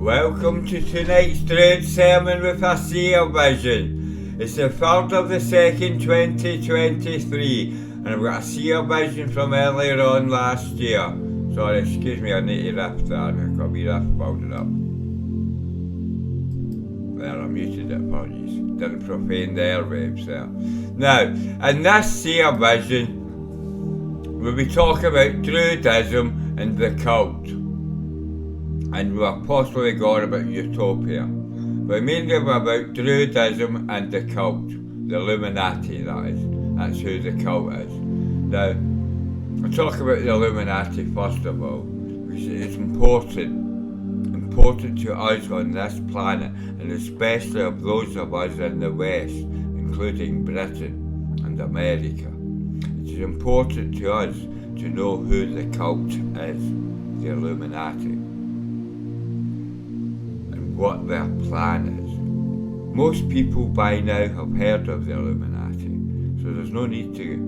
Welcome to tonight's Druid sermon with a Seer Vision. It's the 3rd of the 2nd, 2023, and I've got a Seer Vision from earlier on last year. Sorry, excuse me, I need to riff that. I've got a wee riff building up. There, I muted it, apologies. Didn't profane the airwaves there. Now, in this Seer Vision, we'll be talking about Druidism and the cult. And we're possibly going about Utopia. But mainly about Druidism and the cult. The Illuminati, that is. That's who the cult is. Now, I'll talk about the Illuminati first of all, because it's important to us on this planet, and especially of those of us in the West, including Britain and America. It is important to us to know who the cult is, the Illuminati, what their plan is. Most people by now have heard of the Illuminati, so there's no need to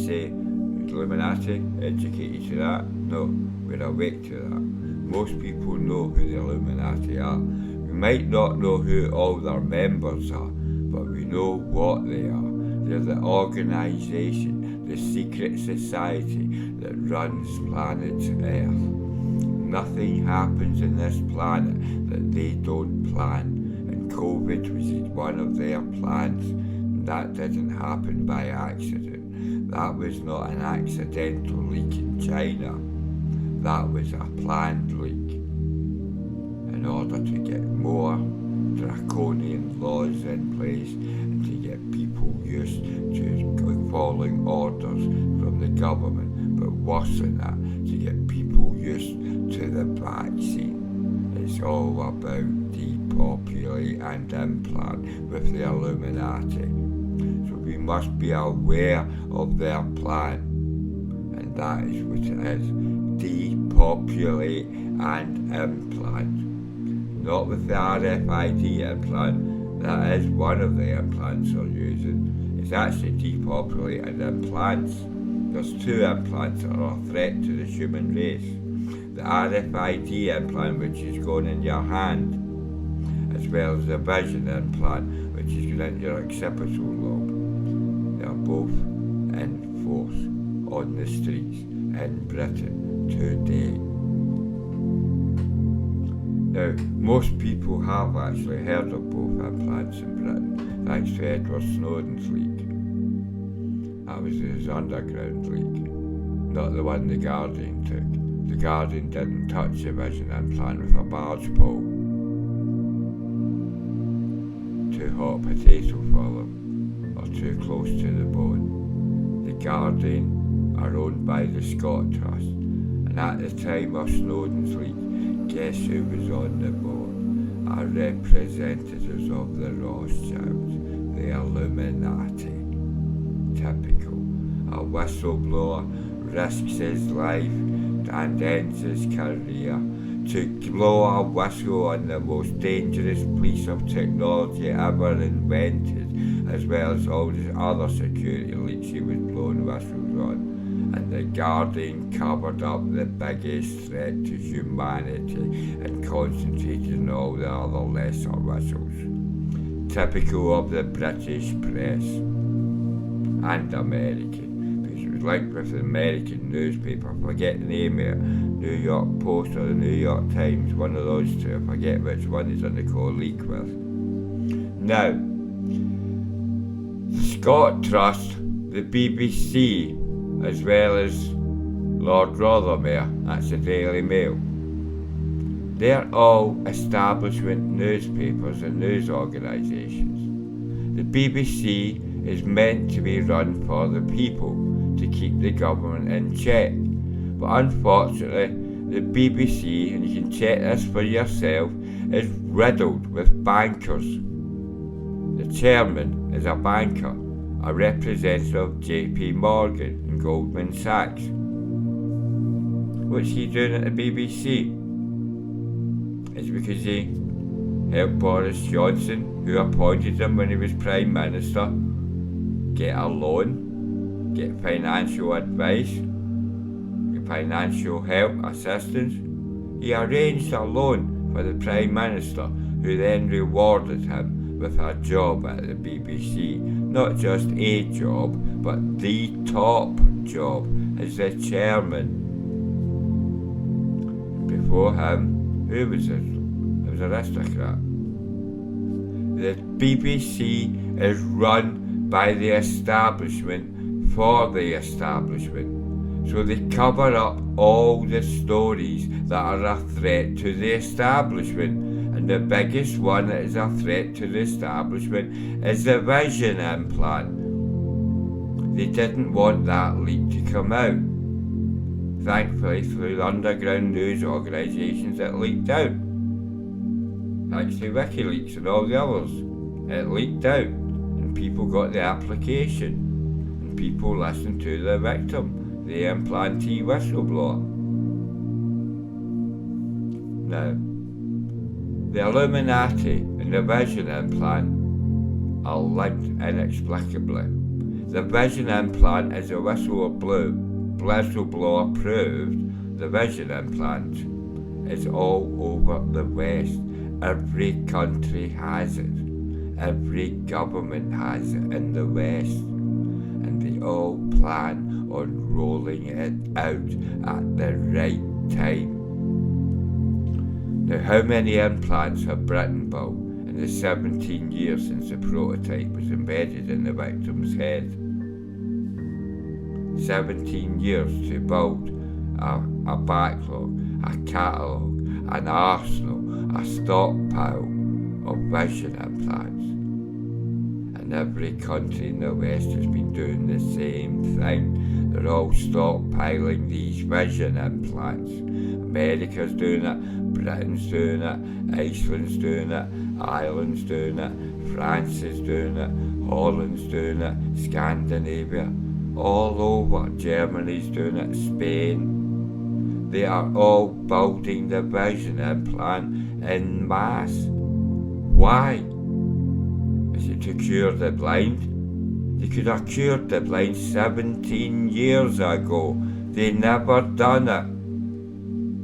say Illuminati, educate you to that. No, we're awake to that. Most people know who the Illuminati are. We might not know who all their members are, but we know what they are. They're the organisation, the secret society that runs planet Earth. Nothing happens in this planet that they don't plan, and COVID was one of their plans. That didn't happen by accident. That was not an accidental leak in China. That was a planned leak in order to get more draconian laws in place and to get people used to following orders from the government, but worse than that, to get people used to the vaccine. It's all about depopulate and implant with the Illuminati. So we must be aware of their plan, and that is what it is. Depopulate and implant. Not with the RFID implant, that is one of the implants they're using. It's actually depopulate and implants. There's two implants that are a threat to the human race. The RFID implant, which is going in your hand, as well as the vision implant, which is going in your occipital lobe. They are both in force on the streets in Britain today. Now, most people have actually heard of both implants in Britain, thanks to Edward Snowden's leak. That was his underground leak, not the one the Guardian took. The Guardian didn't touch the vision implant with a barge pole. Too hot potato for them, or too close to the bone. The Guardian are owned by the Scott Trust, and at the time of Snowden's leak, guess who was on the board? Our representatives of the Rothschilds, the Illuminati. Typical. A whistleblower risks his life and ends his career to blow a whistle on the most dangerous piece of technology ever invented, as well as all the other security leaks he was blowing whistles on. And the Guardian covered up the biggest threat to humanity and concentrated on all the other lesser whistles. Typical of the British press and American. Because it was like with the American newspaper, I forget the name of it, New York Post or the New York Times, one of those two, I forget which one is on the call leak with. Now, the Scott Trust, the BBC, as well as Lord Rothermere, that's the Daily Mail. They're all establishment newspapers and news organisations. The BBC is meant to be run for the people, to keep the government in check. But unfortunately, the BBC, and you can check this for yourself, is riddled with bankers. The chairman is a banker, a representative of JP Morgan and Goldman Sachs. What's he doing at the BBC? It's because he helped Boris Johnson, who appointed him when he was Prime Minister, get a loan, get financial advice, get financial help, assistance. He arranged a loan for the Prime Minister, who then rewarded him with a job at the BBC. Not just a job, but the top job as the chairman. Before him, who was it? It was an aristocrat. The BBC is run by the establishment for the establishment. So they cover up all the stories that are a threat to the establishment. And the biggest one that is a threat to the establishment is the vision implant. They didn't want that leak to come out. Thankfully, through the underground news organisations, it leaked out. Thanks to WikiLeaks and all the others, it leaked out, and people got the application, and people listened to the victim, the implantee whistleblower. Now, the Illuminati and the vision implant are linked inexplicably. The vision implant is a whistleblower proved. The vision implant is all over the West. Every country has it. Every government has it in the West. And they all plan on rolling it out at the right time. Now, how many implants have Britain built in the 17 years since the prototype was embedded in the victim's head? 17 years to build a backlog, a catalogue, an arsenal, a stockpile of vision implants. And every country in the West has been doing the same thing. They're all stockpiling these vision implants. America's doing it, Britain's doing it, Iceland's doing it, Ireland's doing it, France is doing it, Holland's doing it, Scandinavia, all over, Germany's doing it, Spain. They are all building the vision implant en masse. Why? Is it to cure the blind? They could have cured the blind 17 years ago. They never done it.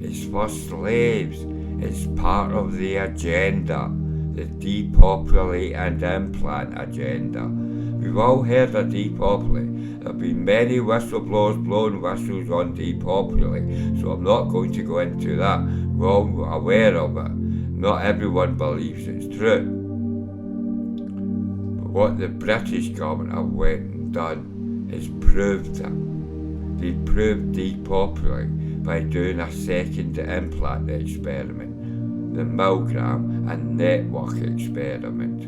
It's for slaves. It's part of the agenda, the depopulate and implant agenda. We've all heard of depopulate. There have been many whistleblowers blowing whistles on depopulate, so I'm not going to go into that. We're all aware of it. Not everyone believes it's true. But what the British government have went and done is proved it. They proved depopulate by doing a second implant experiment, the Milgram and network experiment.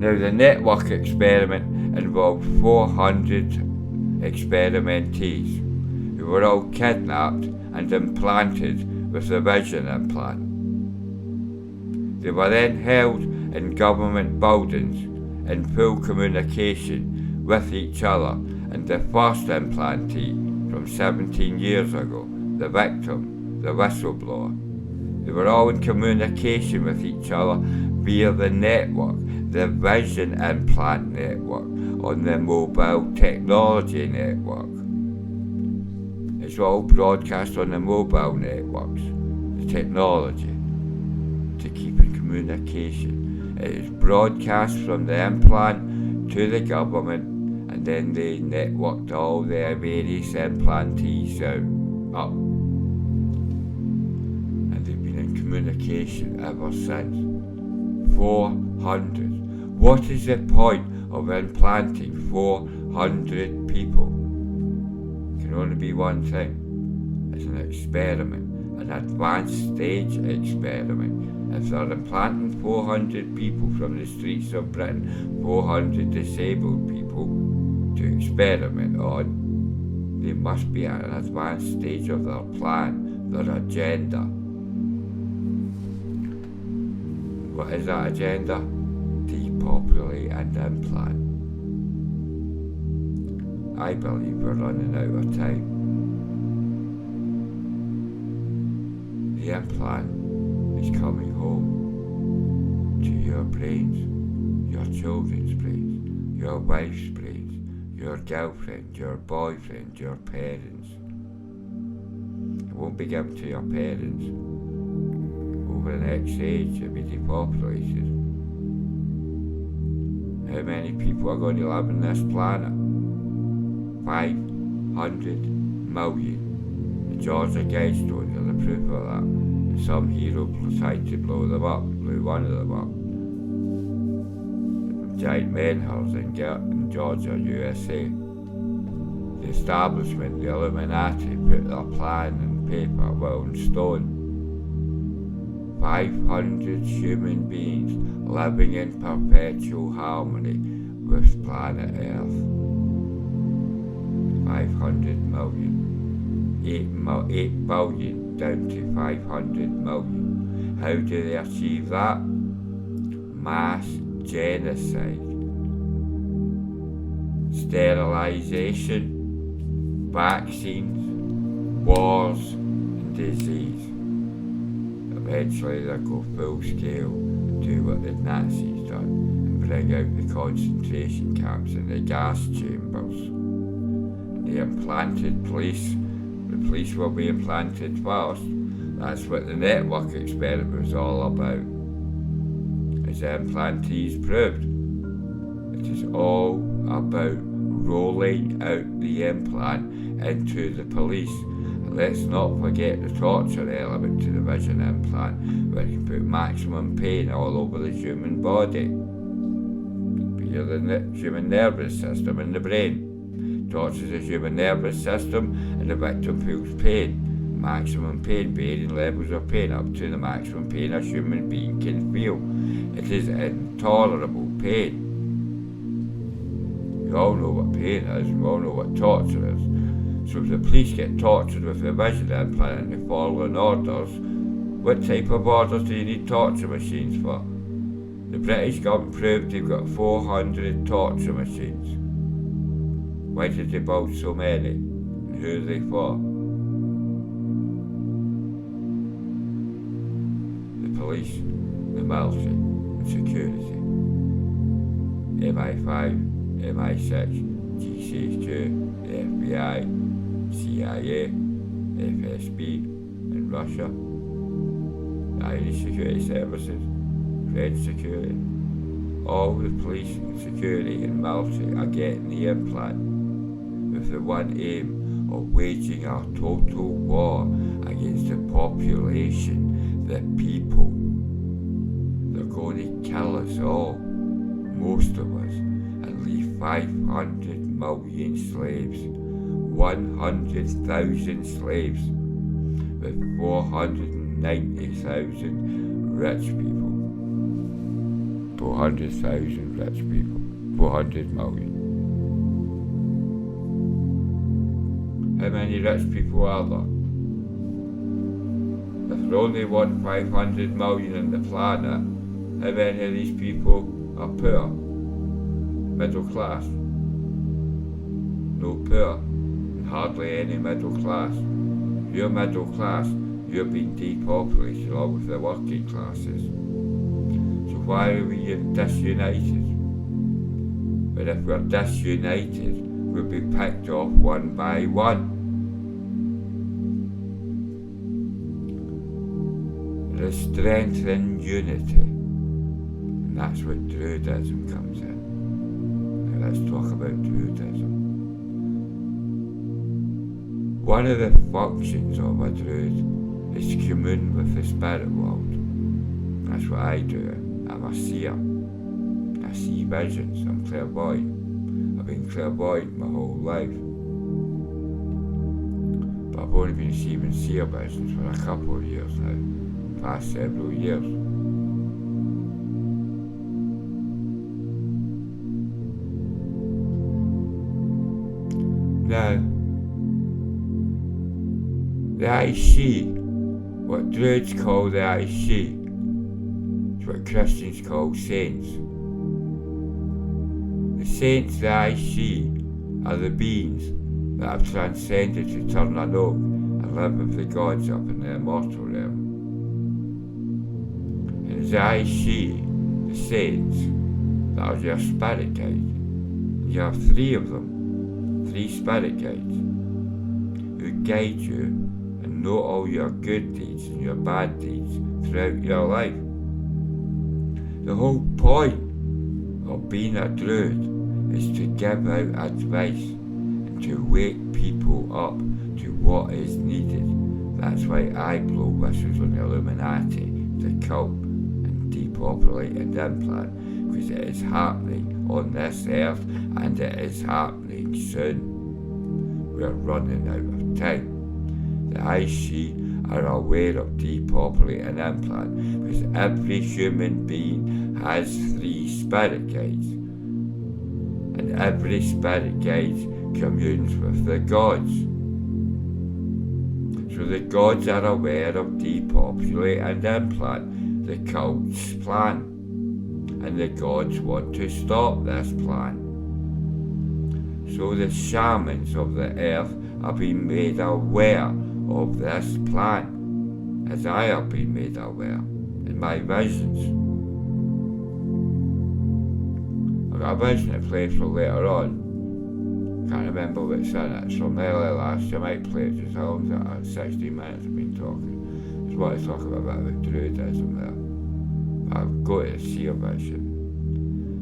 Now, the network experiment involved 400 experimentees who were all kidnapped and implanted with the vision implant. They were then held in government buildings in full communication with each other, and the first implantee from 17 years ago, the victim, the whistleblower, they were all in communication with each other via the network, the vision implant network, on the mobile technology network. It's all broadcast on the mobile networks, the technology, to keep in communication. It is broadcast from the implant to the government, and then they networked all their various implantees up. And they've been in communication ever since. 400. What is the point of implanting 400 people? It can only be one thing. It's an experiment, an advanced stage experiment. If they're implanting 400 people from the streets of Britain, 400 disabled people to experiment on, they must be at an advanced stage of their plan, their agenda. What is that agenda? Depopulate and implant. I believe we're running out of time. The implant is coming home to your brains, your children's brains, your wife's brains, your girlfriend, your boyfriend, your parents. It won't be given to your parents. over the next age to be depopulated. How many people are going to live on this planet? 500 million. The Georgia Guidestones are the proof of that. And some hero tried to blow them up, blew one of them up. The giant menhirs in Georgia, USA. The establishment, the Illuminati, put their plan in paper, well, in stone. 500 human beings living in perpetual harmony with planet Earth. 500 million. 8 billion down to 500 million. How do they achieve that? Mass genocide. Sterilisation, vaccines, wars and disease. Eventually they'll go full scale and do what the Nazis done and bring out the concentration camps and the gas chambers. The implanted police, the police will be implanted first. That's what the network experiment was all about. As the implantees proved, it is all about rolling out the implant into the police. Let's not forget the torture element to the vision implant, where you put maximum pain all over the human body. Via the human nervous system and the brain. Tortures the human nervous system and the victim feels pain. Maximum pain, varying levels of pain, up to the maximum pain a human being can feel. It is intolerable pain. We all know what pain is, we all know what torture is. So if the police get tortured with a vision implant and they follow orders, what type of orders do you need torture machines for? The British government proved they've got 400 torture machines. Why did they build so many? And who are they for? The police, the military, and security. MI5, MI6, GCHQ, the FBI, CIA, FSB, and Russia, the Irish Security Services, French Security. All the police, security and military are getting the implant with the one aim of waging a total war against the population, the people. They're going to kill us all, most of us, and leave 500 million slaves. 100,000 slaves with 490,000 rich people. 400,000 rich people. 400 million. How many rich people are there? If there only 500 million on the planet, how many of these people are poor? Middle class? No poor. Hardly any middle class. If you're middle class, you're being depopulated along with the working classes. So why are we disunited? But if we're disunited, we'll be picked off one by one. There is strength in unity, and that's what Druidism comes in. Now let's talk about Druidism. One of the functions of a Druid is to commune with the spirit world. That's what I do. I'm a seer. I see visions. I'm clairvoyant. I've been clairvoyant my whole life. But I've only been receiving seer visions for a couple of years now. Past several years. Now, the Aes Sidhe, what Druids call the Aes Sidhe, is what Christians call saints. The saints, the Aes Sidhe, are the beings that have transcended to turn an oak and live with the gods up in the immortal realm. And it's the Aes Sidhe, the saints, that are your spirit guide. You have 3 of them, 3 spirit guides, who guide you and know all your good deeds and your bad deeds throughout your life. The whole point of being a Druid is to give out advice and to wake people up to what is needed. That's why I blow whistles on the Illuminati, the cult, and depopulate and implant, because it is happening on this earth and it is happening soon. We're running out of time. The Aes Sidhe are aware of depopulate and implant because every human being has 3 spirit guides, and every spirit guide communes with the gods. So the gods are aware of depopulate and implant, the cult's plan, and the gods want to stop this plan. So the shamans of the earth are being made aware of this plan, as I have been made aware in my visions. I've got a vision that plays for later on. Can't remember what's in it. It's from early last year. I might play it just how long is that? 16 minutes I've been talking. Just want to talk a bit about Druidism there. I'll go to the Seer Vision.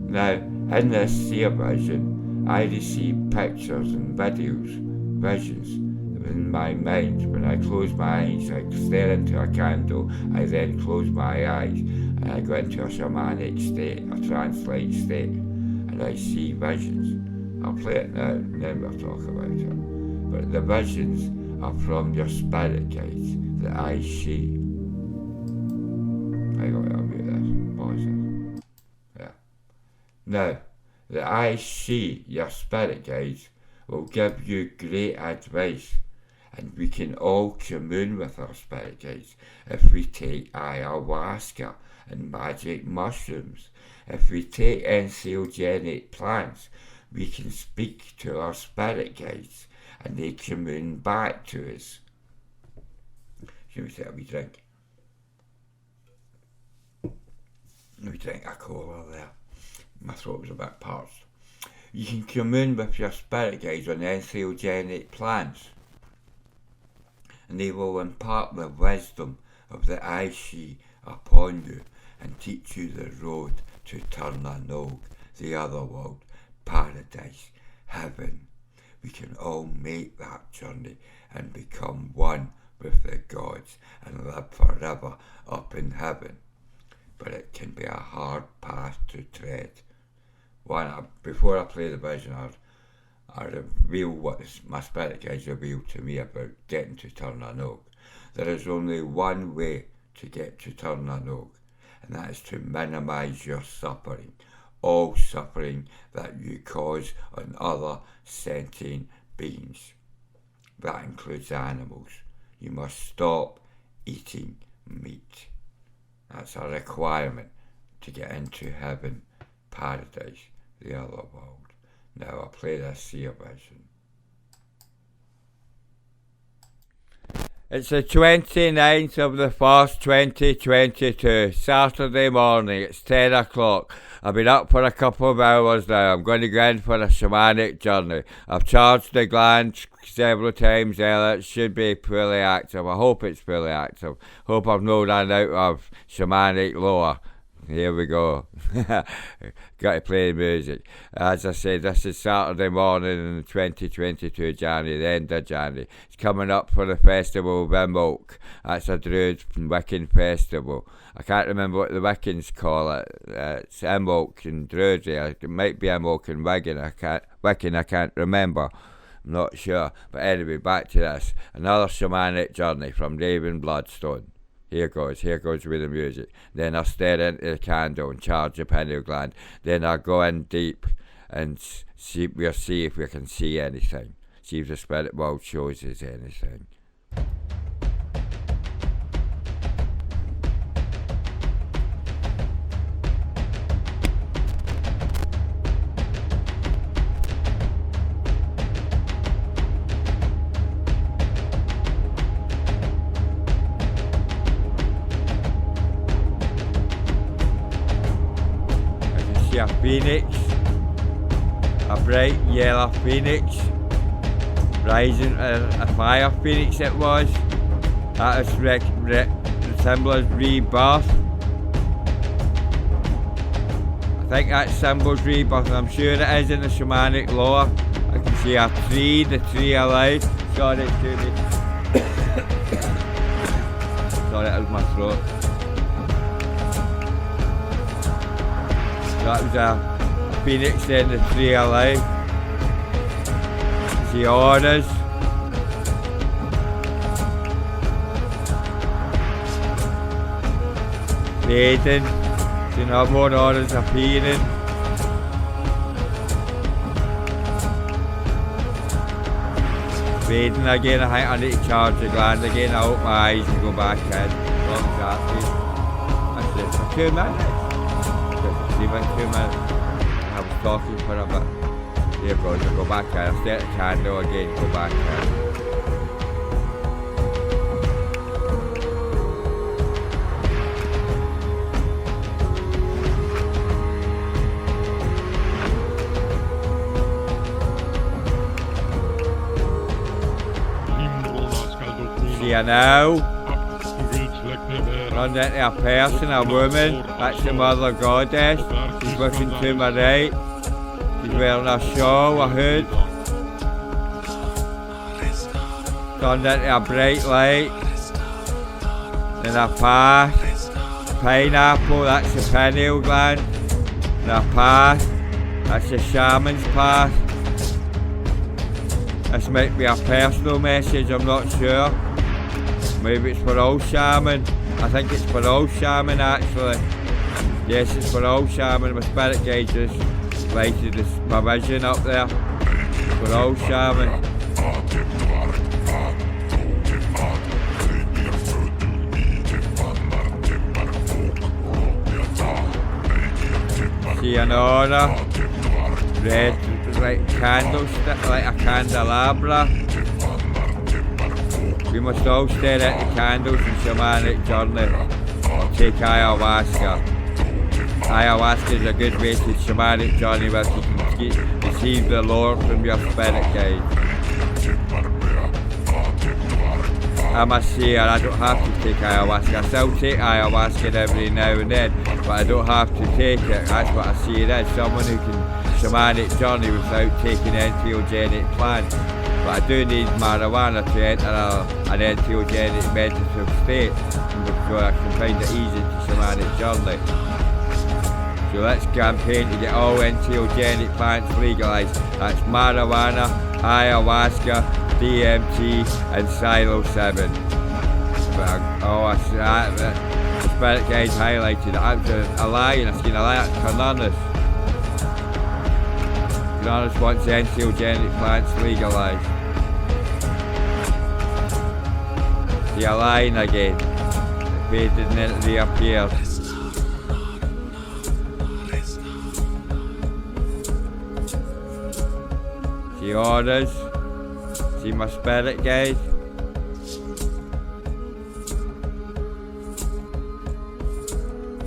Now, in this Seer Vision, I receive pictures and videos, visions in my mind. When I close my eyes, I stare into a candle, I then close my eyes, and I go into a shamanic state, a trance-like state, and I see visions. I'll play it now, and then we'll talk about it. But the visions are from your spirit guides, the Aes Sidhe. I got to unmute this, pause this. Yeah. Now, the Aes Sidhe, your spirit guides, will give you great advice, and we can all commune with our spirit guides if we take ayahuasca and magic mushrooms. If we take entheogenic plants, we can speak to our spirit guides and they commune back to us. Should we take a wee drink? Let me drink a cola there. My throat was a bit parched. You can commune with your spirit guides on entheogenic plants, and they will impart the wisdom of the Aes Sidhe upon you and teach you the road to Turnanog, the other world, paradise, heaven. We can all make that journey and become one with the gods and live forever up in heaven. But it can be a hard path to tread. Before I play the vision, I reveal what my spirit guides revealed to me about getting to Turnanog. There is only one way to get to Turnanog, and that is to minimise your suffering, all suffering that you cause on other sentient beings. That includes animals. You must stop eating meat. That's a requirement to get into heaven, paradise, the other world. Now I'll play this Seer Vision. It's the 29th of the 1st, 2022, Saturday morning. It's 10 o'clock. I've been up for a couple of hours now. I'm going to go in for a shamanic journey. I've charged the gland several times earlier. It should be fully active. I hope it's fully active. Hope I've not run out of shamanic lore. Here we go. Got to play the music. As I said, this is Saturday morning in 2022 January, the end of January. It's coming up for the festival of Imbolc. That's a Druid Wiccan festival. I can't remember what the Wiccans call it. It's Imbolc and Druid. It might be Imbolc and Wiccan, I can't remember. I'm not sure. But anyway, back to this. Another shamanic journey from Raven Bloodstone. Here goes with the music. Then I'll stare into the candle and charge the pineal gland. Then I'll go in deep and we'll see if we can see anything. See if the spirit world shows us anything. A phoenix, a bright yellow phoenix, rising, a fire phoenix it was. That is symbol is rebirth. I think that symbol's rebirth, and I'm sure it is in the shamanic lore. I can see a tree, the tree alive. Sorry, Judy. Sorry, that was my throat. That was a phoenix in the tree alive. See orders. Fading. See no more orders appearing. Fading again. I think I need to charge the gland again. I open my eyes and go back in. Long exactly. That's it for 2 minutes. See about 2 minutes. I was talking for a bit. There goes, I go back in. I start the candle again, go back in. See you now. Run into a person, a woman. That's the mother goddess. She's looking to my right. She's wearing a shawl, a hood. Turned into a bright light. Then a path. Pineapple, that's the pineal gland. And a path. That's the shaman's path. This might be a personal message, I'm not sure. Maybe it's for all shaman. I think it's for all shaman actually. Yes, it's for all shaman. My spirit guide just lighted my vision up there. For all shaman. See an aura. Red, like candlestick, like a candelabra. We must all stare at the candles in shamanic journey or take ayahuasca. Ayahuasca is a good way to shamanic journey where you can receive the lore from your spirit guide. I'm a seer, I don't have to take ayahuasca. I still take ayahuasca every now and then, but I don't have to take it. That's what a seer is, someone who can shamanic journey without taking entheogenic plants. But I do need marijuana to enter an entheogenic meditative state so I can find it easy to shamanic journey. So let's campaign to get all entheogenic plants legalised. That's marijuana, ayahuasca, DMT and psilocybin. The spirit guide highlighted that I'm a lion, I seen a lion at Carnunus. Carnunus wants entheogenic plants legalised. See a line again. It faded and then it reappeared. See orders. See my spirit guide.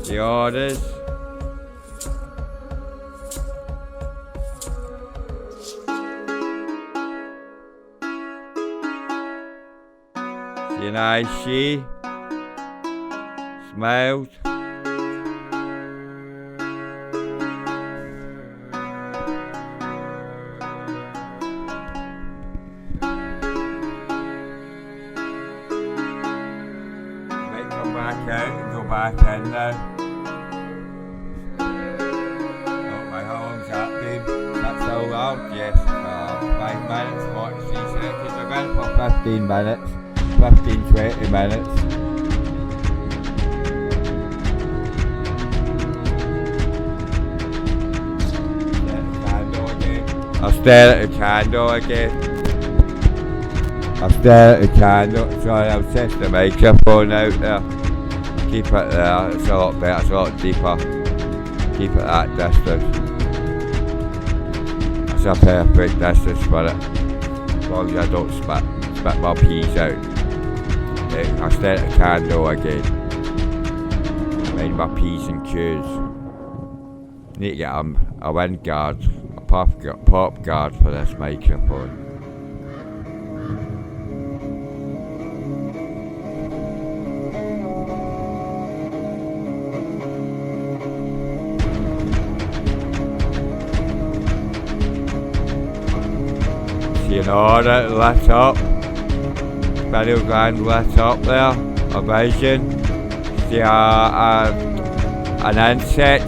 See orders. See an Aes Sidhe. Smiled. Back in now. Oh, my, how long's that been? That's so long? Yes. 5 minutes, 43 seconds. I've been for 15 minutes. 15-20 minutes. I'll stare at the candle again. I'll stare at the candle. Sorry, I'll test the microphone out there. Keep it there, it's a lot better, it's a lot deeper. Keep it at distance. It's a perfect distance for it. As long as I don't spit my peas out. Okay, I'll stare at the candle again. Mind my P's and Q's. Need to get a wind guard, a pop guard for this microphone. See an aura lit up. Pineal gland lit up there. A vision. See an insect.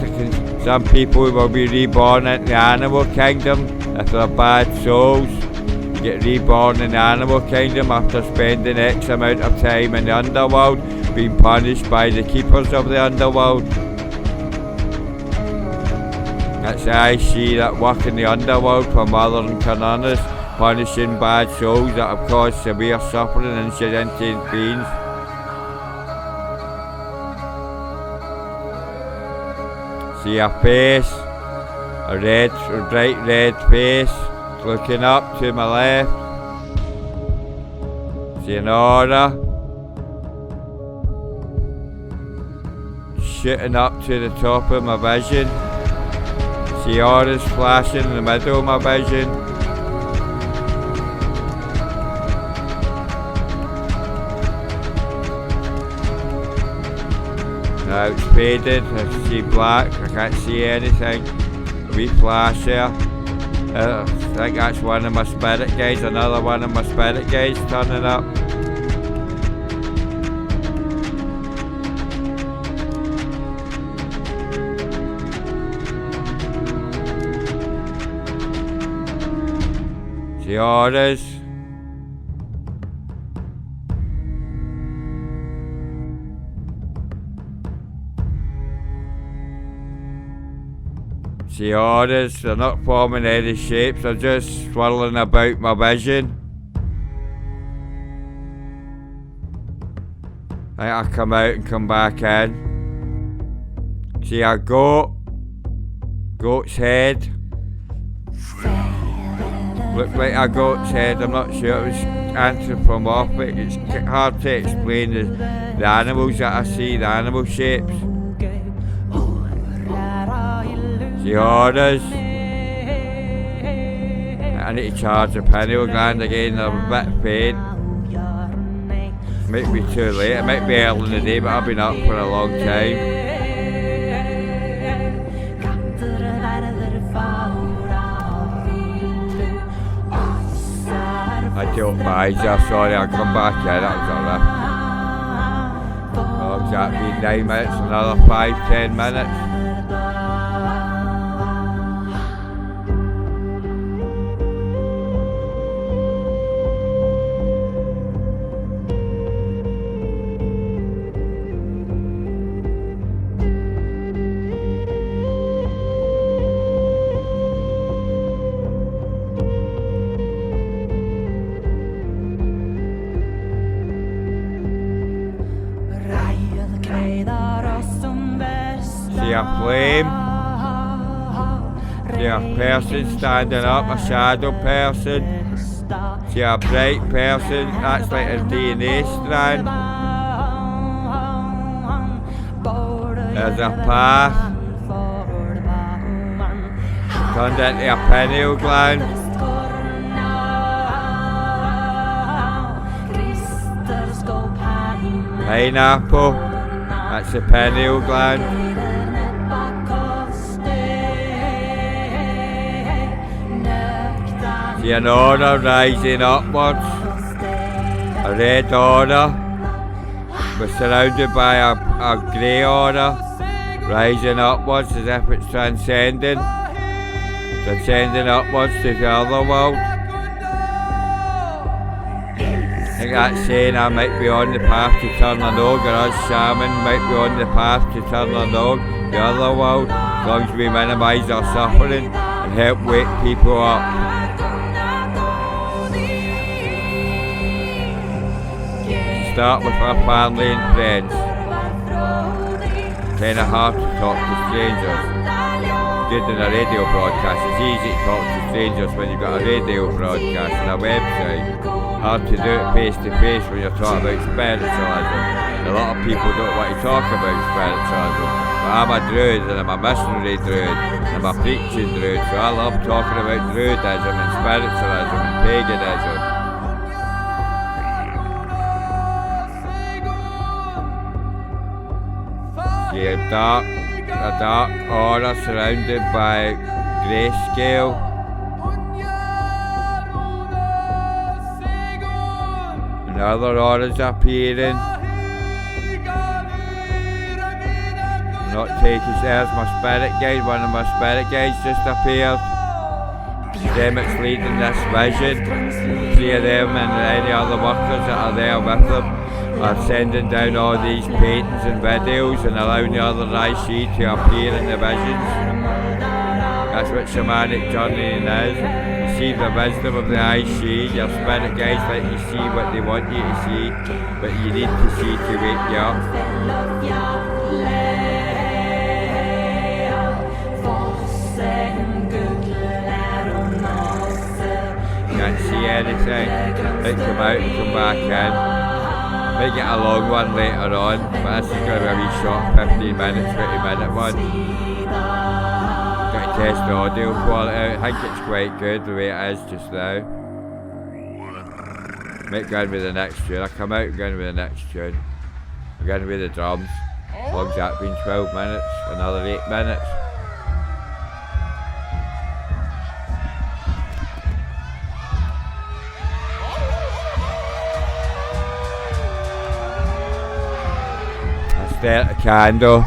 Some people will be reborn in the animal kingdom if they're bad souls. You get reborn in the animal kingdom after spending X amount of time in the underworld, being punished by the keepers of the underworld. That's the Aes Sidhe that work in the underworld for Mother and Carnunus, punishing bad souls that have caused severe suffering in sentient beings. See a face, a bright red face, looking up to my left. See an aura, shooting up to the top of my vision. See auras flashing in the middle of my vision. Now it's faded, I see black, I can't see anything. A wee flash there. I think that's one of my spirit guides, another one of my spirit guides turning up. See auras. See auras, they're not forming any shapes, they're just swirling about my vision. I come out and come back in. See a goat's head. Looked like a goat's head, I'm not sure, it was anthropomorphic. It's hard to explain the animals that I see, the animal shapes. See auras. I need to charge the pineal gland again, they're a bit faint. Might be too late, it might be early in the day, but I've been up for a long time. I tilt my eyes there, sorry, I'll come back in, that was a lift. How long's that been? 9 minutes, another 5-10 minutes. See a flame, see a person standing up, a shadow person, see a bright person, that's like a DNA strand. There's a path, turned into a pineal gland. Pineapple, that's the pineal gland. See an aura rising upwards, a red aura. We're surrounded by a grey aura, rising upwards as if it's transcending upwards to the other world. I think that's saying I might be on the path to turn an ogre, or us shaman might be on the path to turn an ogre, the other world, as long as we minimise our suffering and help wake people up. Start with our family and friends. Kind of hard to talk to strangers. Good in a radio broadcast, it's easy to talk to strangers when you've got a radio broadcast and a website. Hard to do it face to face when you're talking about spiritualism. A lot of people don't want to talk about spiritualism. But I'm a Druid and I'm a missionary Druid and I'm a preaching Druid, so I love talking about Druidism and spiritualism and paganism. A dark aura surrounded by grayscale. Another aura's appearing. Not taking, there's my spirit guide. One of my spirit guides just appeared. Them that's leading this vision. 3 of them and any other workers that are there with them are sending down all these paintings and videos and allowing the other Aes Sidhe to appear in the visions. That's what shamanic journeying is. You see the wisdom of the Aes Sidhe. Your spirit guides let you see what they want you to see, but you need to see to wake you up. Can't see anything. It come out and come back in. Might get a long one later on, but this is going to be a wee short 15 minute, 20 minute one. Got to test the audio quality out. I think it's quite good the way it is just now. Might go in with the next tune. I come out and go in with the next tune. I'm going with the drums. How long's that been? 12 minutes? Another 8 minutes? Start a candle.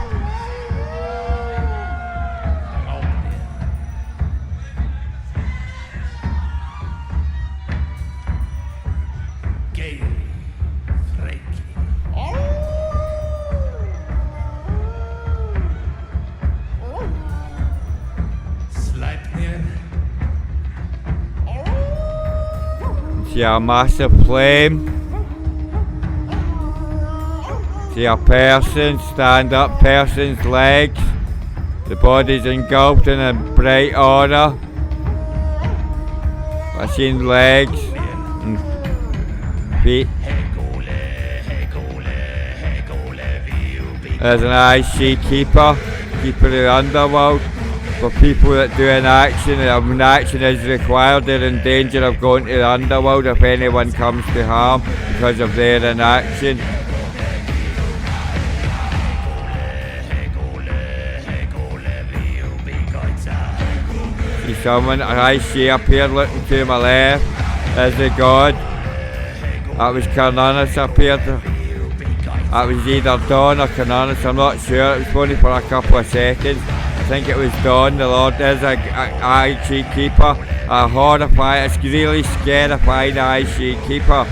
See a massive flame. See a person, stand up person's legs. The body's engulfed in a bright aura. I seen legs and feet. There's an Aes Sidhe keeper of the underworld. For people that do an action, and an action is required, they're in danger of going to the underworld if anyone comes to harm because of their inaction. See someone, I see up here looking to my left, there's the god. That was Carnunus appeared. That was either Dawn or Carnunus, I'm not sure, it was only for a couple of seconds. I think it was Dawn, the Lord is a Aes Sidhe keeper, a horrifying, it's really scarifying Aes Sidhe keeper.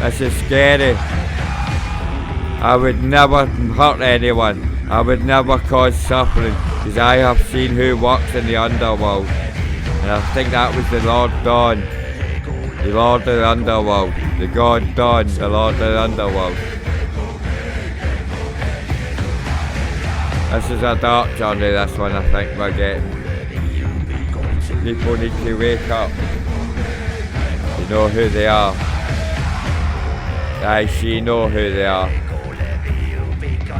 This is scary. I would never hurt anyone, I would never cause suffering, because I have seen who works in the underworld. And I think that was the Lord Dawn, the Lord of the underworld, the god Dawn, the Lord of the underworld. This is a dark journey, this one I think we're getting. People need to wake up. They know who they are. The Aes Sidhe know who they are.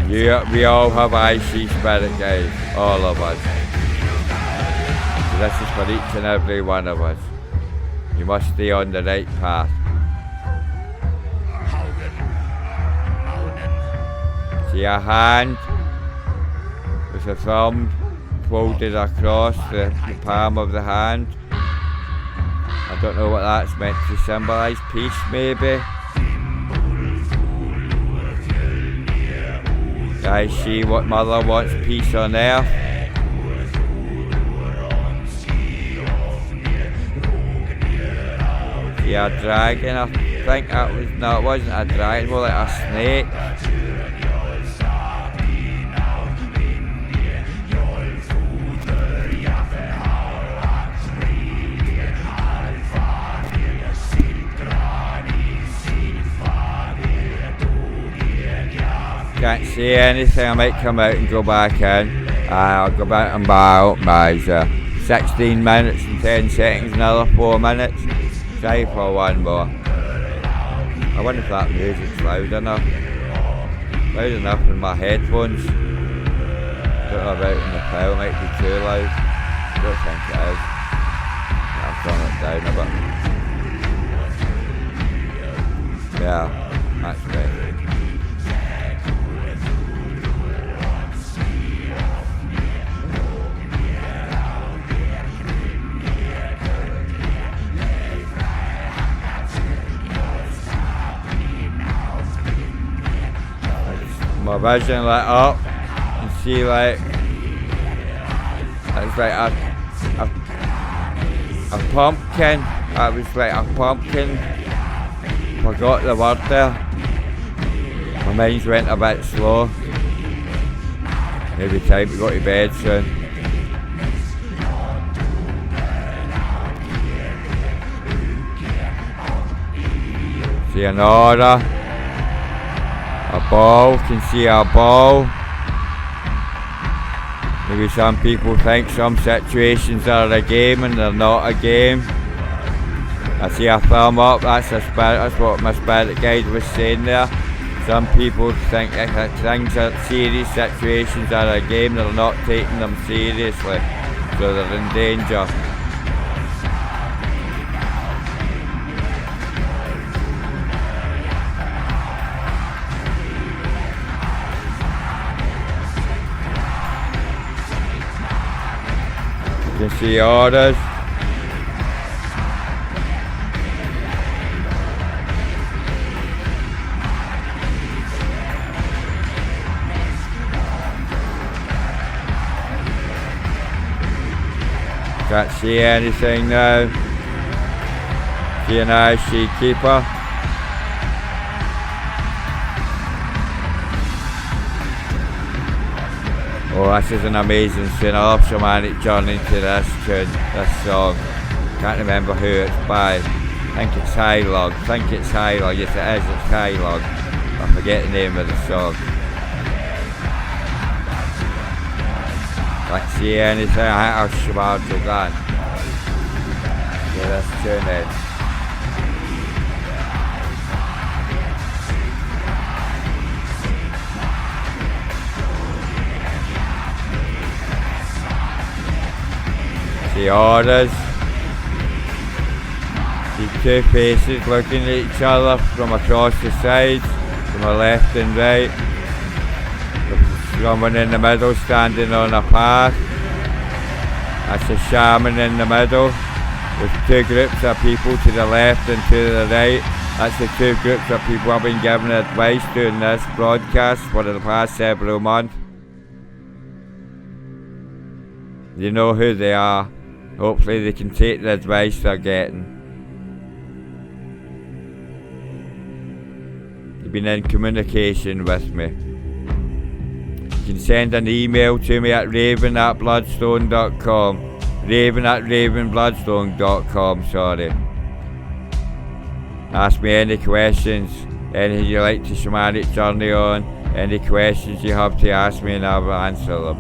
We all have Aes Sidhe spirit guides, all of us. So this is for each and every one of us. You must stay on the right path. See a hand? With the thumb folded across the palm of the hand. I don't know what that's meant to symbolise. Peace, maybe. I see what mother wants, peace on earth. Yeah, a dragon. I think that was, no, it wasn't a dragon, more like a snake. Can't see anything, I might come out and go back in. I'll go back and buy my 16 minutes and 10 seconds, another 4 minutes. Try for one more. I wonder if that music's loud enough. Loud enough in my headphones. Don't know about in the file, might be too loud. Don't think it is. I'll turn it down a bit. Yeah, that's better. vision lit up and see like it's like a pumpkin. It was like a pumpkin. Forgot the word there. My mind went a bit slow. Maybe time to go to bed soon. See an aura. A ball. Can see a ball. Maybe some people think some situations are a game and they're not a game. I see a thumb up, that's what my spirit guide was saying there. Some people think that things are serious situations are a game, they're not taking them seriously, so they're in danger. You can see orders. Can't see anything now. See an Aes Sidhe keeper. Oh, this is an amazing tune. I love shamanic journey to this tune, this song. Can't remember who it's by. I think it's Hylog. Yes, it is. It's Hylog. I forget the name of the song. Can't see anything. I think I'll shroud the gun. Yeah, that's tune in. See orders. See two faces looking at each other from across the sides, from the left and right. Someone in the middle standing on a path. That's a shaman in the middle. There's two groups of people to the left and to the right. That's the two groups of people I've been giving advice to in this broadcast for the past several months. You know who they are. Hopefully they can take the advice they're getting. You've been in communication with me. You can send an email to me at raven@bloodstone.com. raven@ravenbloodstone.com, sorry. Ask me any questions, anything you like to shamanic journey on, any questions you have to ask me and I will answer them.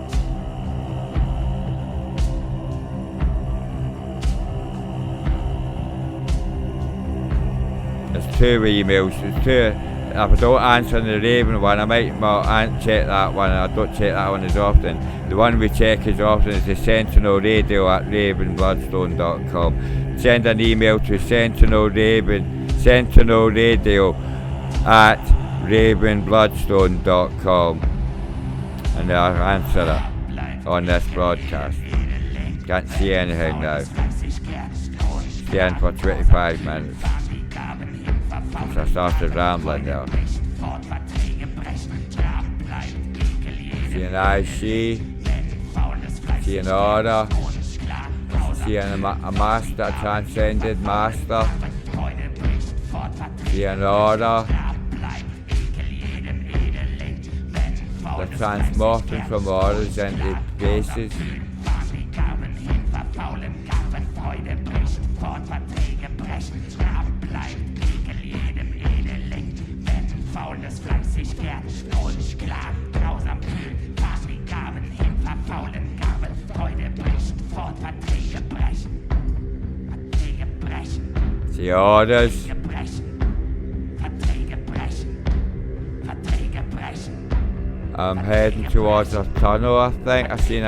There's two emails, if I don't answer the Raven one, I might check that one. I don't check that one as often. The one we check as often is the Sentinel Radio at ravenbloodstone.com. Send an email to Sentinel Radio at ravenbloodstone.com and I'll answer it on this broadcast. Can't see anything now. Staying for 25 minutes. Since I started rambling there. See an Aes Sidhe, see an order, see a master, transcended master, see an order. They're transmorphing from orders into bases. The orders. I'm heading towards a tunnel, I think. I've seen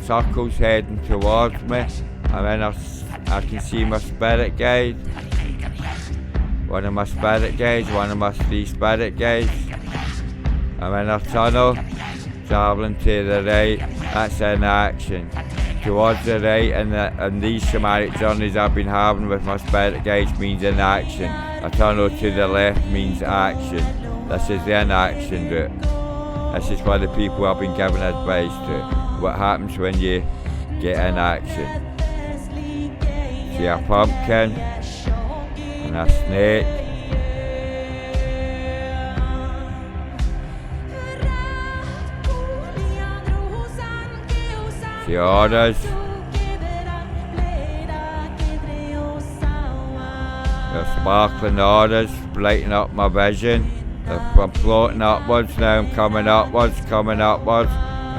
circles heading towards me. I can see my spirit guide. One of my spirit guides, one of my 3 spirit guides. I'm in a tunnel, travelling to the right. That's in action. Towards the right, and these shamanic journeys I've been having with my spirit guides means in action. A tunnel to the left means action. This is the inaction route. This is for the people I've been giving advice to. What happens when you get in action? See a pumpkin and a snake. See orders. They're sparkling orders, brighten up my vision. I'm floating upwards now, I'm coming upwards. I'm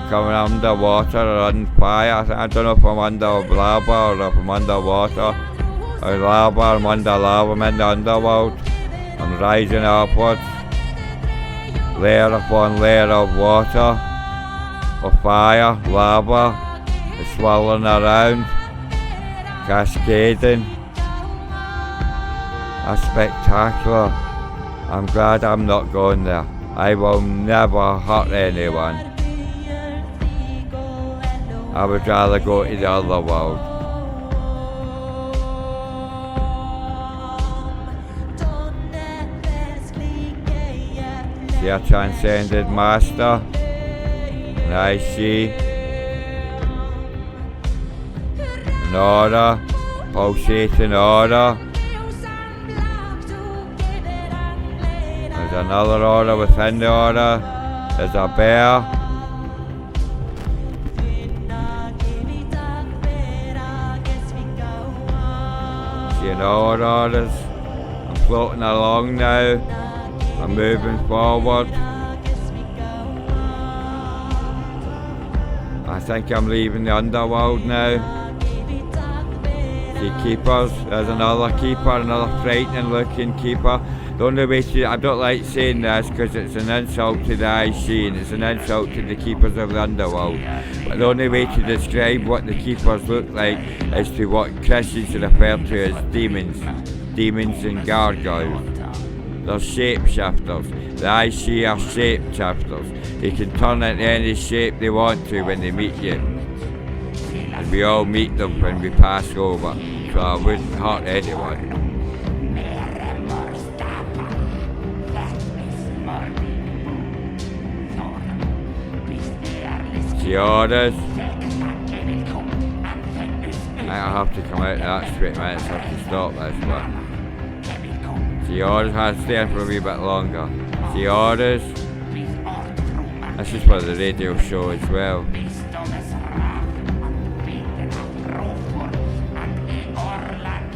coming underwater or on fire. I don't know if I'm under lava or if I'm underwater. Or lava, I'm under lava, I'm in the underworld. I'm rising upwards. Layer upon layer of water, of fire, lava. It's swirling around, cascading. That's spectacular. I'm glad I'm not going there. I will never hurt anyone. I would rather go to the other world. Seer Transcended Master, and I see an aura, pulsating aura. There's another aura within the aura. There's a bear. Seeing all auras. I'm floating along now. I'm moving forward. I think I'm leaving the underworld now. See keepers. There's another keeper, another frightening looking keeper. The only way to, I don't like saying this because it's an insult to the Aes Sidhe and it's an insult to the keepers of the underworld. But the only way to describe what the keepers look like is to what Christians refer to as demons. Demons and gargoyles. They're shapeshifters. The Aes Sidhe are shapeshifters. They can turn into any shape they want to when they meet you. And we all meet them when we pass over. So I wouldn't hurt anyone. The orders. I'll have to come out in that straight minutes. I have to stop this one. The orders has to stay in for a wee bit longer. The orders. This is for the radio show as well.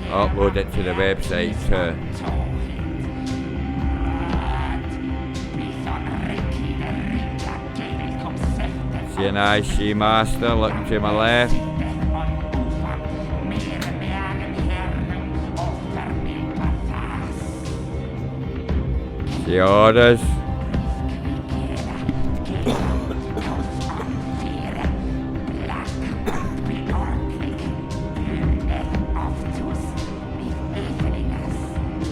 Upload it to the website too. See an Aes Sidhe Master looking to my left. The orders.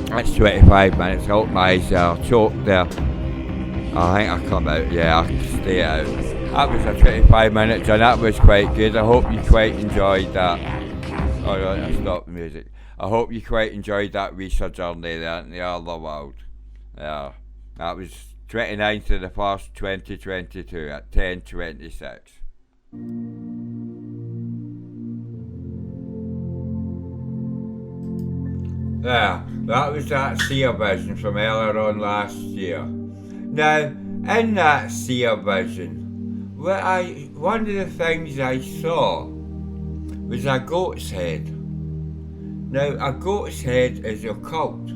That's 25 minutes. I hope my eyes are choked there. I think I'll come out. Yeah, I'll stay out. That was a 25 minutes and that was quite good. I hope you quite enjoyed that. Alright, I'll stop the music. I hope you quite enjoyed that research journey there in the other world. Yeah, that was 29th of the 1st, 2022 at 10:26. Yeah, that was that Seer Vision from earlier on last year. Now, in that Seer Vision, one of the things I saw was a goat's head. Now, a goat's head is occult.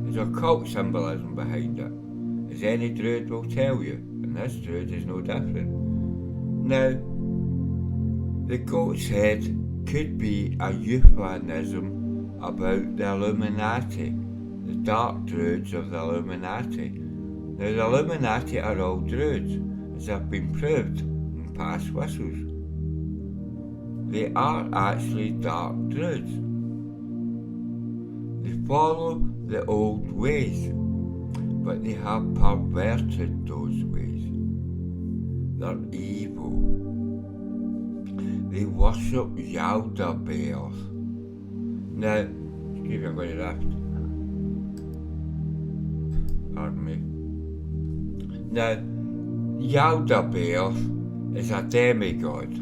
There's occult symbolism behind it, as any druid will tell you, and this druid is no different. Now, the goat's head could be a euphemism about the Illuminati, the dark druids of the Illuminati. Now, the Illuminati are all druids, as have been proved in past whistles. They are actually dark druids. They follow the old ways, but they have perverted those ways. They're evil. They worship Utopia. Now, excuse me, I'm going to lift. Pardon me. Now, Yaldabaoth is a demigod.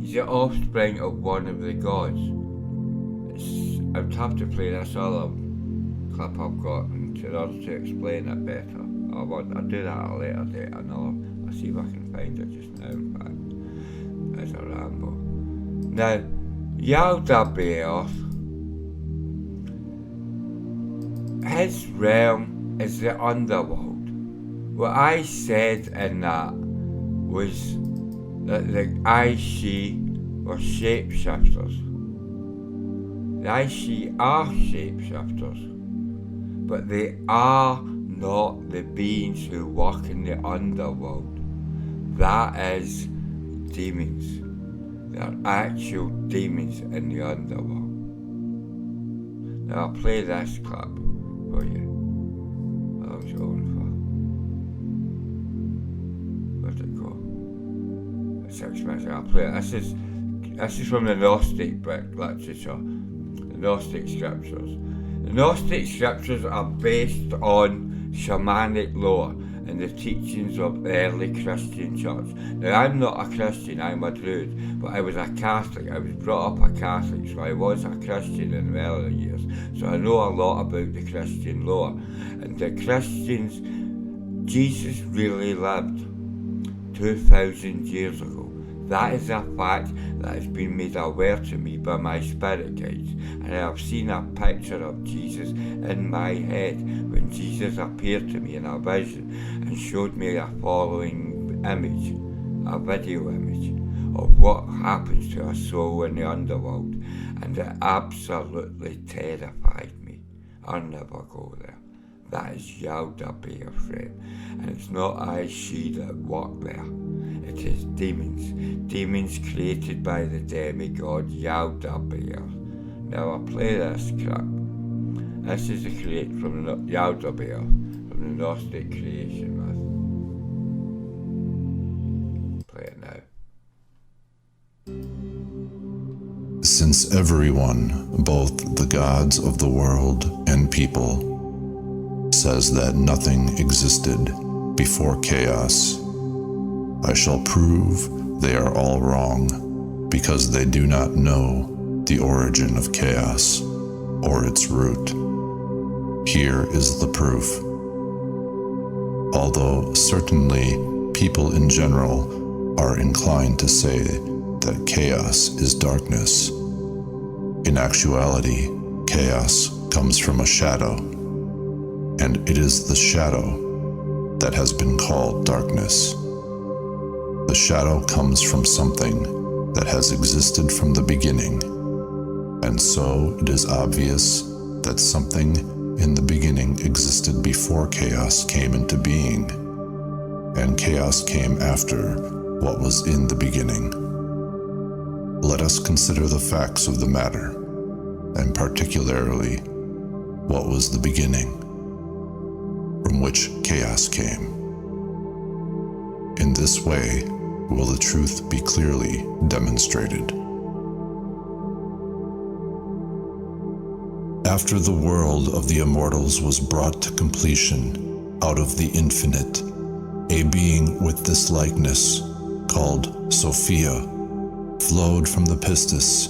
He's the offspring of one of the gods. I would have to play this other clip I've got in order to explain it better. I'll do that at a later date. I'll see if I can find it just now, in fact. It's a ramble. Now, Yaldabaoth, his realm is the underworld. What I said in that was that the Aes Sidhe were shapeshifters. The Aes Sidhe are shapeshifters, but they are not the beings who work in the underworld. That is demons. They are actual demons in the underworld. Now I'll play this clip for you. I was on for, where'd it go? 6 minutes. I'll play it. This is from the Gnostic literature, the Gnostic scriptures. The Gnostic scriptures are based on shamanic lore and the teachings of the early Christian church. Now, I'm not a Christian, I'm a Druid, but I was a Catholic. I was brought up a Catholic, so I was a Christian in the early years. So I know a lot about the Christian lore. And the Christians, Jesus really lived 2,000 years ago. That is a fact that has been made aware to me by my spirit guides, and I have seen a picture of Jesus in my head when Jesus appeared to me in a vision and showed me a following image, a video image of what happens to a soul in the underworld, and it absolutely terrified me. I'll never go there. That is Yaldabaoth's realm, and it's not Aes Sidhe that work there. It is demons created by the demigod Yaldabaoth. Now I'll play this crap. This is a create from Yaldabaoth, from the Gnostic creation myth. Play it now. Since everyone, both the gods of the world and people, says that nothing existed before chaos, I shall prove they are all wrong, because they do not know the origin of chaos or its root. Here is the proof. Although certainly people in general are inclined to say that chaos is darkness, in actuality, chaos comes from a shadow, and it is the shadow that has been called darkness. The shadow comes from something that has existed from the beginning, and so it is obvious that something in the beginning existed before chaos came into being, and chaos came after what was in the beginning. Let us consider the facts of the matter, and particularly what was the beginning, from which chaos came. In this way will the truth be clearly demonstrated. After the world of the immortals was brought to completion out of the infinite, a being with this likeness, called Sophia, flowed from the pistis.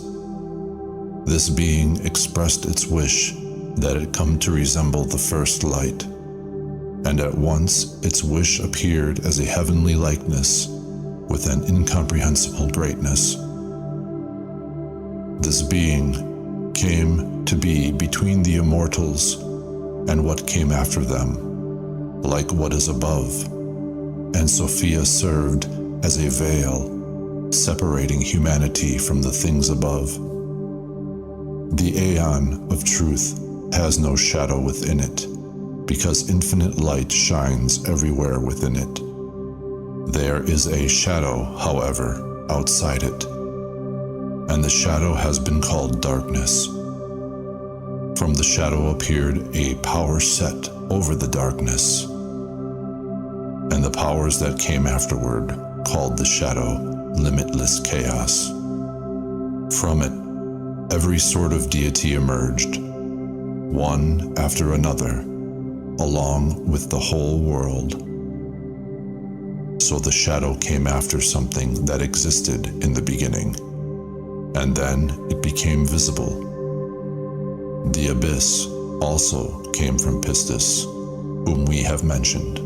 This being expressed its wish that it come to resemble the first light, and at once its wish appeared as a heavenly likeness with an incomprehensible greatness. This being came to be between the immortals and what came after them, like what is above, and Sophia served as a veil, separating humanity from the things above. The Aeon of truth has no shadow within it, because infinite light shines everywhere within it. There is a shadow, however, outside it, and the shadow has been called darkness. From the shadow appeared a power set over the darkness, and the powers that came afterward called the shadow limitless chaos. From it, every sort of deity emerged, one after another, along with the whole world. So the shadow came after something that existed in the beginning, and then it became visible. The abyss also came from Pistis, whom we have mentioned.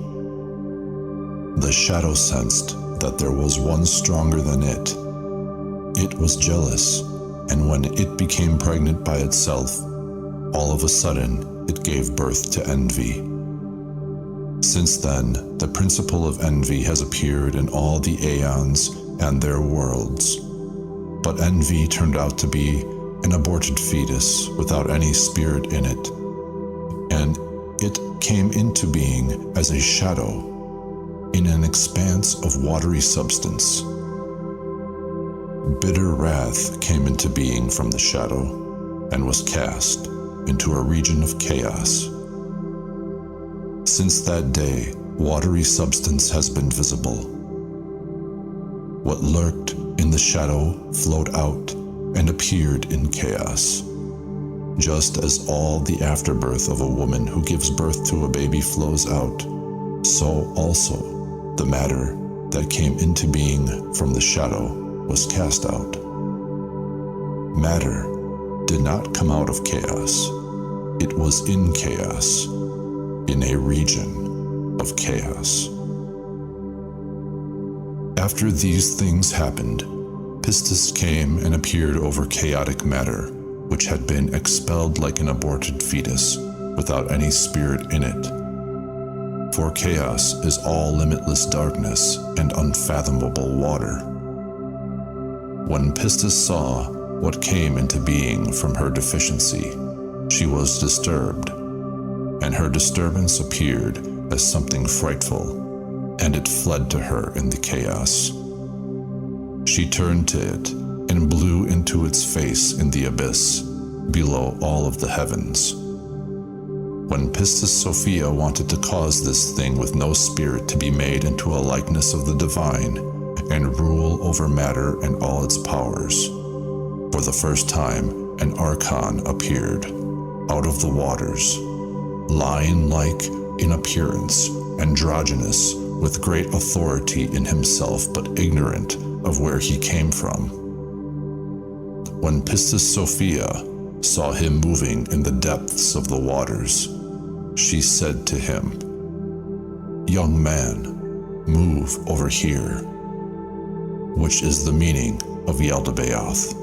The shadow sensed that there was one stronger than it. It was jealous, and when it became pregnant by itself, all of a sudden it gave birth to envy. Since then, the principle of envy has appeared in all the aeons and their worlds. But envy turned out to be an aborted fetus without any spirit in it, and it came into being as a shadow in an expanse of watery substance. Bitter wrath came into being from the shadow and was cast into a region of chaos. Since that day, watery substance has been visible. What lurked in the shadow flowed out and appeared in chaos. Just as all the afterbirth of a woman who gives birth to a baby flows out, so also the matter that came into being from the shadow was cast out. Matter did not come out of chaos. It was in chaos, in a region of chaos. After these things happened, Pistis came and appeared over chaotic matter, which had been expelled like an aborted fetus, without any spirit in it. For chaos is all limitless darkness and unfathomable water. When Pistis saw what came into being from her deficiency, she was disturbed, and her disturbance appeared as something frightful, and it fled to her in the chaos. She turned to it and blew into its face in the abyss, below all of the heavens. When Pistis Sophia wanted to cause this thing with no spirit to be made into a likeness of the divine, and rule over matter and all its powers, for the first time an archon appeared out of the waters, lion-like in appearance, androgynous, with great authority in himself but ignorant of where he came from. When Pistis Sophia saw him moving in the depths of the waters, she said to him, "Young man, move over here," which is the meaning of Yaldabaoth.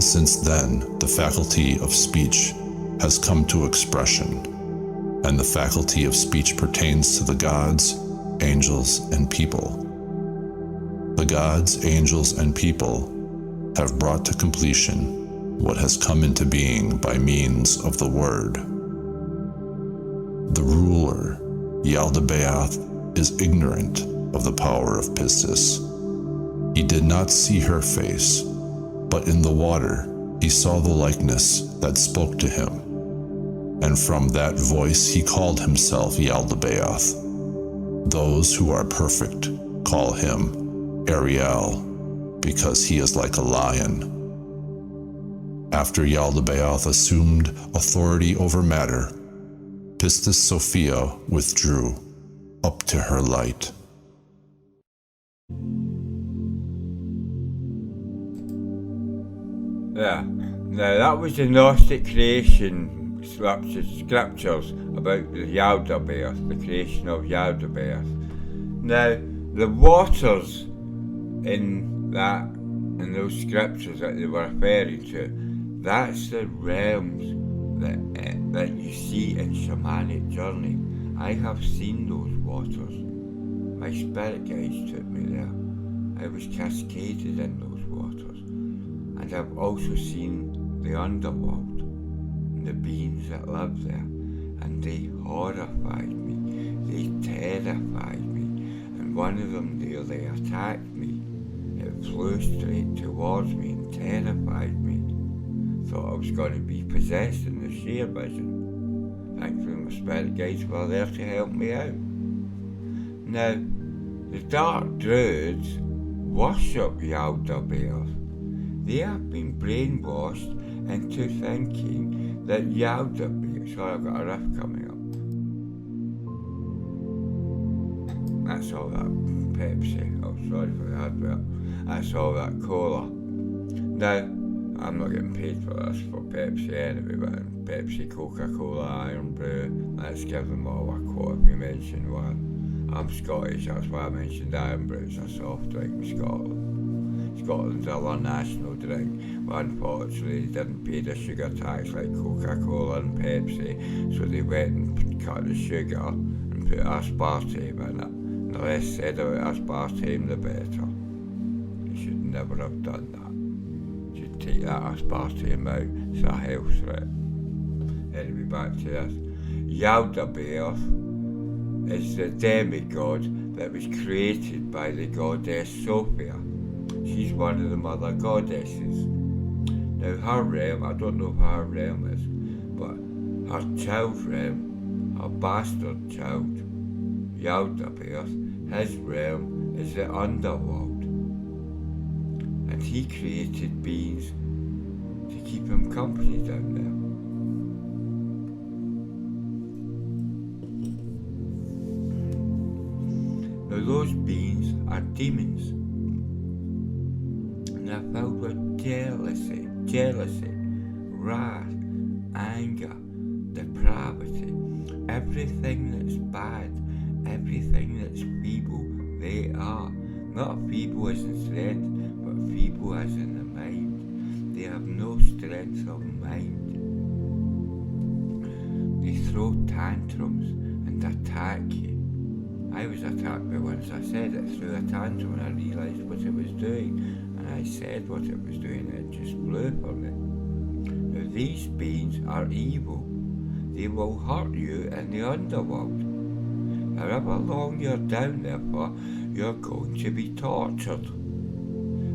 Since then, the faculty of speech has come to expression, and the faculty of speech pertains to the gods, angels, and people. The gods, angels, and people have brought to completion what has come into being by means of the word. The ruler, Yaldabaoth, is ignorant of the power of Pistis. He did not see her face, but in the water he saw the likeness that spoke to him, and from that voice he called himself Yaldabaoth. Those who are perfect call him Ariel, because he is like a lion. After Yaldabaoth assumed authority over matter, Pistis Sophia withdrew up to her light. Yeah. Now that was the Gnostic creation scriptures about the Yaldabaoth, the creation of Yaldabaoth. Now the waters in those scriptures that they were referring to, that's the realms that you see in shamanic journey. I have seen those waters. My spirit guides took me there. I was cascaded in those waters. And I've also seen the underworld and the beings that live there, and they horrified me. They terrified me. And one of them nearly attacked me. It flew straight towards me and terrified me. Thought I was going to be possessed in the Seer Vision. Thankfully my spirit guides were there to help me out. Now, the Dark Druids worship Yaldabaoth. They have been brainwashed into thinking that Yaldabaoth... Sorry, I've got a riff coming up. That's all that Pepsi. Oh, sorry for the advert. That's all that cola. Now, I'm not getting paid for this for Pepsi anyway, but Pepsi, Coca-Cola, Iron Brew, let's give them all a quote if we mention one. I'm Scottish, that's why I mentioned Iron Brew. It's a soft drink in Scotland. Scotland's our national drink, but unfortunately they didn't pay the sugar tax like Coca-Cola and Pepsi, so they went and cut the sugar and put aspartame in it. The less said about aspartame, the better. You should never have done that. Take that aspartame out, it's a health threat. Anyway, back to this. Yaldabaoth is the demigod that was created by the goddess Sophia. She's one of the mother goddesses. Now her realm, I don't know what her realm is, but her child's realm, her bastard child, Yaldabaoth, his realm is the underworld. And he created beings to keep him company down there. Now those beings are demons. And they're filled with jealousy, wrath, anger, depravity, everything that's bad, everything that's feeble, they are. Not feeble as in strength, but feeble as in the mind. They have no strength of mind. They throw tantrums and attack you. I was attacked by one, so I said it threw a tantrum and I realised what it was doing. And I said what it was doing and it just blew for me. Now these beings are evil. They will hurt you in the underworld. However long you're down there for, you're going to be tortured.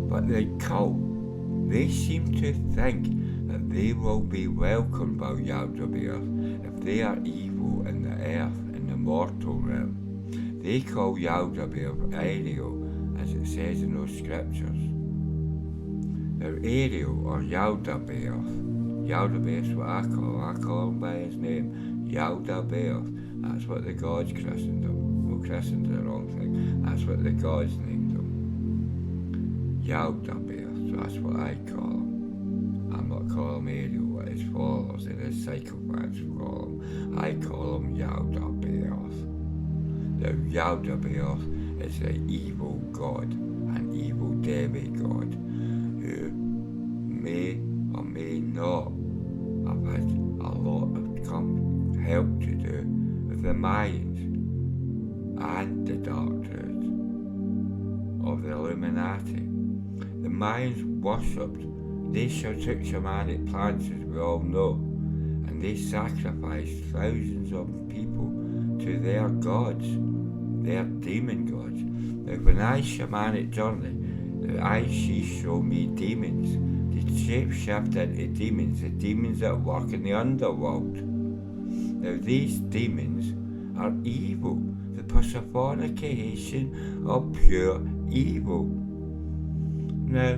But the cult, they seem to think that they will be welcomed by Yaldabaoth if they are evil in the earth, in the mortal realm. They call Yaldabaoth Ariel, as it says in those scriptures. Now Ariel or Yaldabaoth's what I call him by his name, Yaldabaoth. That's what the gods christened him. Well, christened the wrong thing. That's what the gods named him. Yaldabaoth, so that's what I call him. I'm not calling him Ariel, what his followers and his psychopaths call him. I call him Yaldabaoth. Now, Yaldabaoth is an evil god, an evil demigod, who may or may not have had a lot of help to do with the Mayans and the Dark Druids of the Illuminati. The Mayans worshipped, they took shamanic plants as we all know, and they sacrificed thousands of people to their gods, their demon gods. Now when I shamanic journey, I show me demons. They shape shift into demons, the demons that work in the underworld. Now these demons are evil, the personification of pure evil. Now,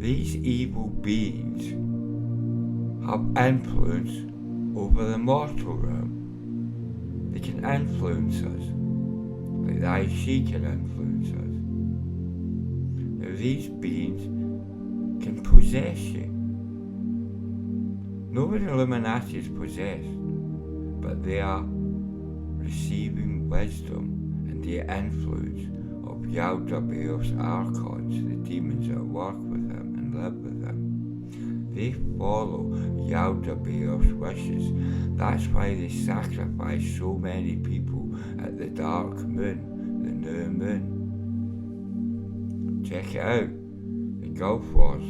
these evil beings have influence over the mortal realm. They can influence us, like the Aes Sidhe can influence us. Now these beings can possess you. Nobody in Illuminati is possessed, but they are receiving wisdom and the influence of Yaldabaoth's archons, the demons that work with him and live with him. They follow Yaldabaoth's wishes. That's why they sacrifice so many people at the dark moon, the new moon. Check it out, the Gulf Wars,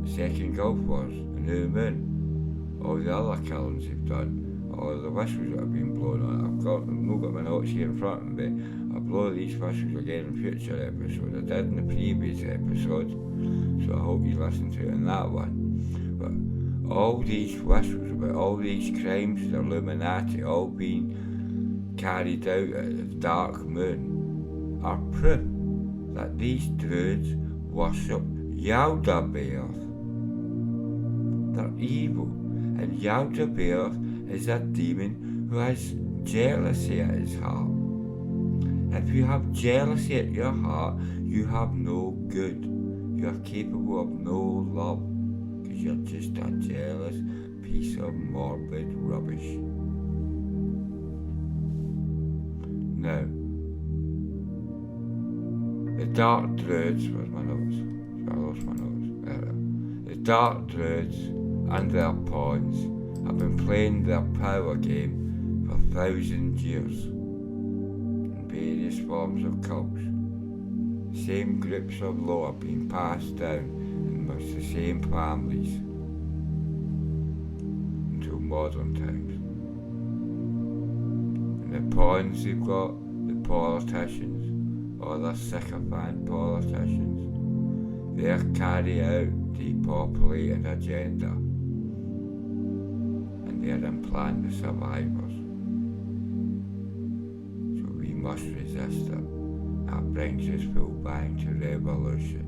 the second Gulf Wars, the new moon, all the other killings they've done, all the whistles that have been blown on. I've not got my notes here in front of me. I'll blow these whistles again in future episodes. I did in the previous episode, so I hope you listen to it in that one. But all these whistles about all these crimes, the Illuminati, all being carried out at the dark moon, are proof that these Druids worship Yaldabaoth. They're evil, and Yaldabaoth is a demon who has jealousy at his heart. If you have jealousy at your heart, you have no good. You are capable of no love, because you're just a jealous piece of morbid rubbish. Now, the Dark Druids, where's my notes? I lost my notes. There. The Dark Druids and their pawns have been playing their power game for 1,000 years in various forms of cults. The same groups of lore being passed down amongst the same families until modern times. And the pawns they've got, the politicians, or the sycophant politicians, they carry out depopulating agenda, and they implant the survivors. So we must resist it. That brings us full bang to revolution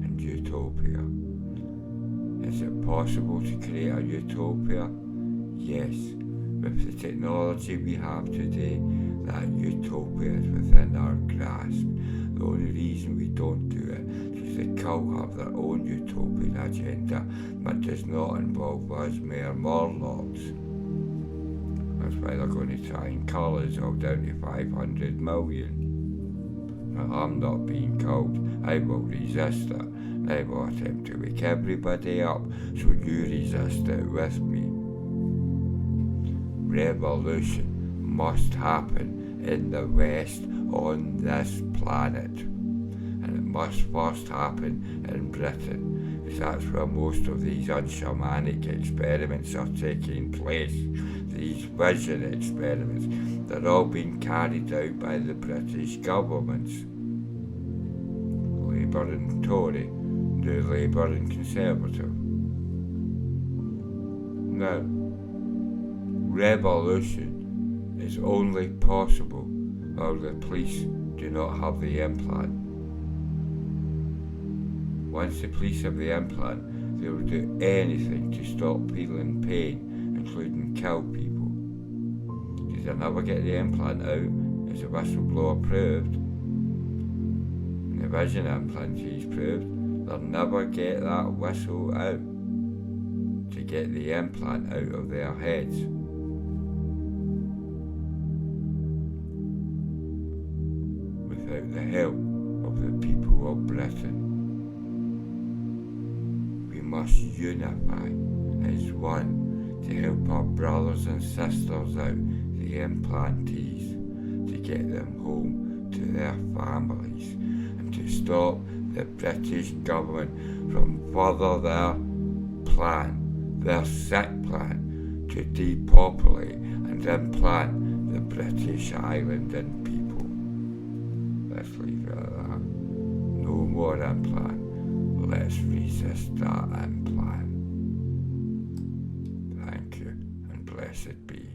and utopia. Is it possible to create a utopia? Yes. With the technology we have today, that utopia is within our grasp. The only reason we don't do it is the cult have their own utopian agenda, but does not involve us mere Morlocks. That's why they're going to try and cull us all down to 500 million. Now, I'm not being culled. I will resist it. I will attempt to wake everybody up, so you resist it with me. Revolution must happen in the West on this planet, and it must first happen in Britain, because that's where most of these unshamanic experiments are taking place. These vision experiments, they're all being carried out by the British governments. Labour and Tory, New Labour and Conservative. Now, revolution is only possible while the police do not have the implant. Once the police have the implant, they will do anything to stop people in pain, including kill people. Because they'll never get the implant out, as the whistleblower proved, and the vision implantees proved, they'll never get that whistle out to get the implant out of their heads. Without the help of the people of Britain. We must unify as one to help our brothers and sisters out, the implantees, to get them home to their families, and to stop the British government from further their plan, their sick plan, to depopulate and implant the British island and people. Let's leave it at that. No more implant. Let's resist that implant. Thank you, and blessed be.